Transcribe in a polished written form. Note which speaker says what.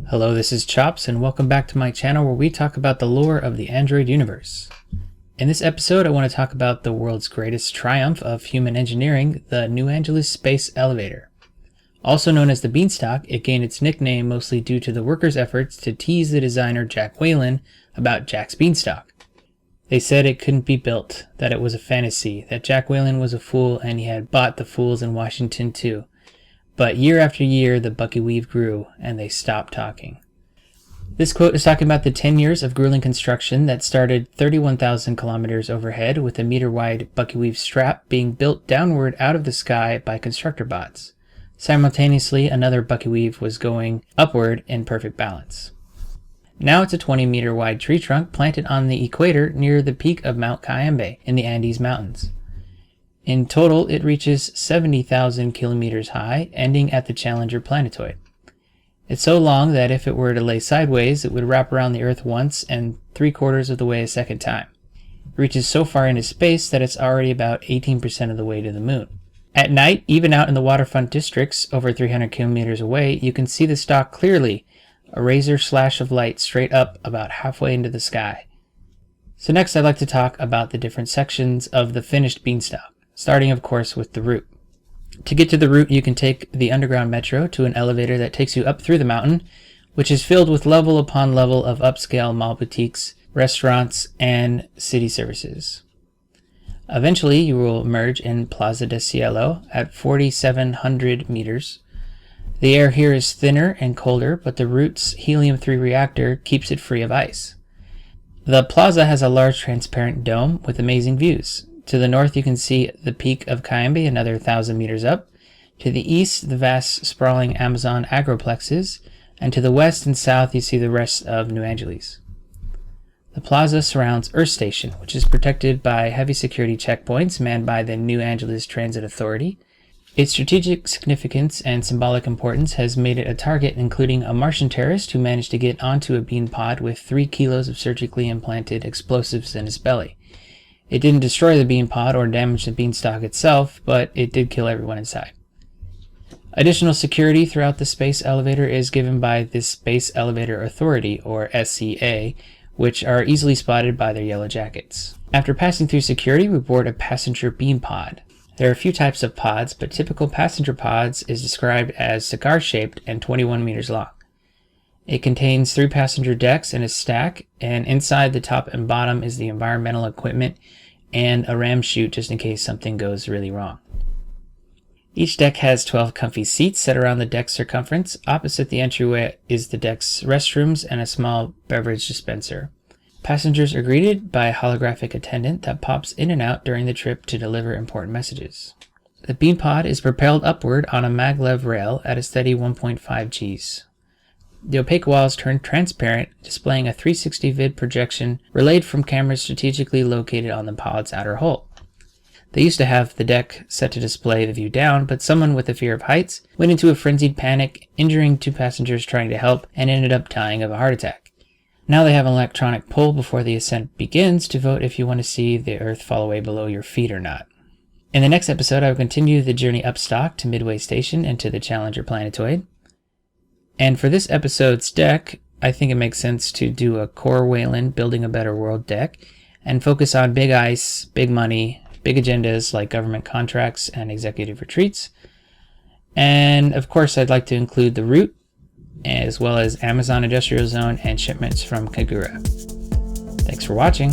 Speaker 1: Hello, this is Chops, and welcome back to my channel where we talk about the lore of the Android universe. In this episode, I want to talk about the world's greatest triumph of human engineering, the New Angeles Space Elevator. Also known as the Beanstalk, it gained its nickname mostly due to the workers' efforts to tease the designer Jack Whalen about Jack's Beanstalk. They said it couldn't be built, that it was a fantasy, that Jack Whalen was a fool and he had bought the fools in Washington too. But year after year, the bucky weave grew, and they stopped talking. This quote is talking about the 10 years of grueling construction that started 31,000 kilometers overhead with a meter-wide bucky weave strap being built downward out of the sky by constructor bots. Simultaneously, another bucky weave was going upward in perfect balance. Now it's a 20-meter wide tree trunk planted on the equator near the peak of Mount Cayambe in the Andes Mountains. In total, it reaches 70,000 kilometers high, ending at the Challenger planetoid. It's so long that if it were to lay sideways, it would wrap around the Earth once and 3/4 of the way a second time. It reaches so far into space that it's already about 18% of the way to the moon. At night, even out in the waterfront districts over 300 kilometers away, you can see the stalk clearly, a razor slash of light straight up about halfway into the sky. So next I'd like to talk about the different sections of the finished Beanstalk, starting of course with the route. To get to the route, you can take the underground metro to an elevator that takes you up through the mountain, which is filled with level upon level of upscale mall boutiques, restaurants, and city services. Eventually, you will emerge in Plaza de Cielo at 4,700 meters. The air here is thinner and colder, but the route's helium-3 reactor keeps it free of ice. The plaza has a large transparent dome with amazing views. To the north, you can see the peak of Cayambe, another 1,000 meters up. To the east, the vast, sprawling Amazon agroplexes. And to the west and south, you see the rest of New Angeles. The plaza surrounds Earth Station, which is protected by heavy security checkpoints manned by the New Angeles Transit Authority. Its strategic significance and symbolic importance has made it a target, including a Martian terrorist who managed to get onto a bean pod with 3 kilos of surgically implanted explosives in his belly. It didn't destroy the bean pod or damage the beanstalk itself, but it did kill everyone inside. Additional security throughout the space elevator is given by the Space Elevator Authority, or SEA, which are easily spotted by their yellow jackets. After passing through security, we board a passenger bean pod. There are a few types of pods, but typical passenger pods is described as cigar-shaped and 21 meters long. It contains 3 passenger decks in a stack, and inside the top and bottom is the environmental equipment and a ram chute just in case something goes really wrong. Each deck has 12 comfy seats set around the deck circumference. Opposite the entryway is the deck's restrooms and a small beverage dispenser. Passengers are greeted by a holographic attendant that pops in and out during the trip to deliver important messages. The bean pod is propelled upward on a maglev rail at a steady 1.5 Gs. The opaque walls turn transparent, displaying a 360 vid projection relayed from cameras strategically located on the pod's outer hull. They used to have the deck set to display the view down, but someone with a fear of heights went into a frenzied panic, injuring 2 passengers trying to help and ended up dying of a heart attack. Now they have an electronic poll before the ascent begins to vote if you want to see the Earth fall away below your feet or not. In the next episode, I will continue the journey upstalk to Midway Station and to the Challenger planetoid. And for this episode's deck, I think it makes sense to do a core Whalen Building a Better World deck and focus on big ice, big money, big agendas like government contracts and executive retreats. And of course, I'd like to include the route, as well as Amazon Industrial Zone and shipments from Kagura. Thanks for watching.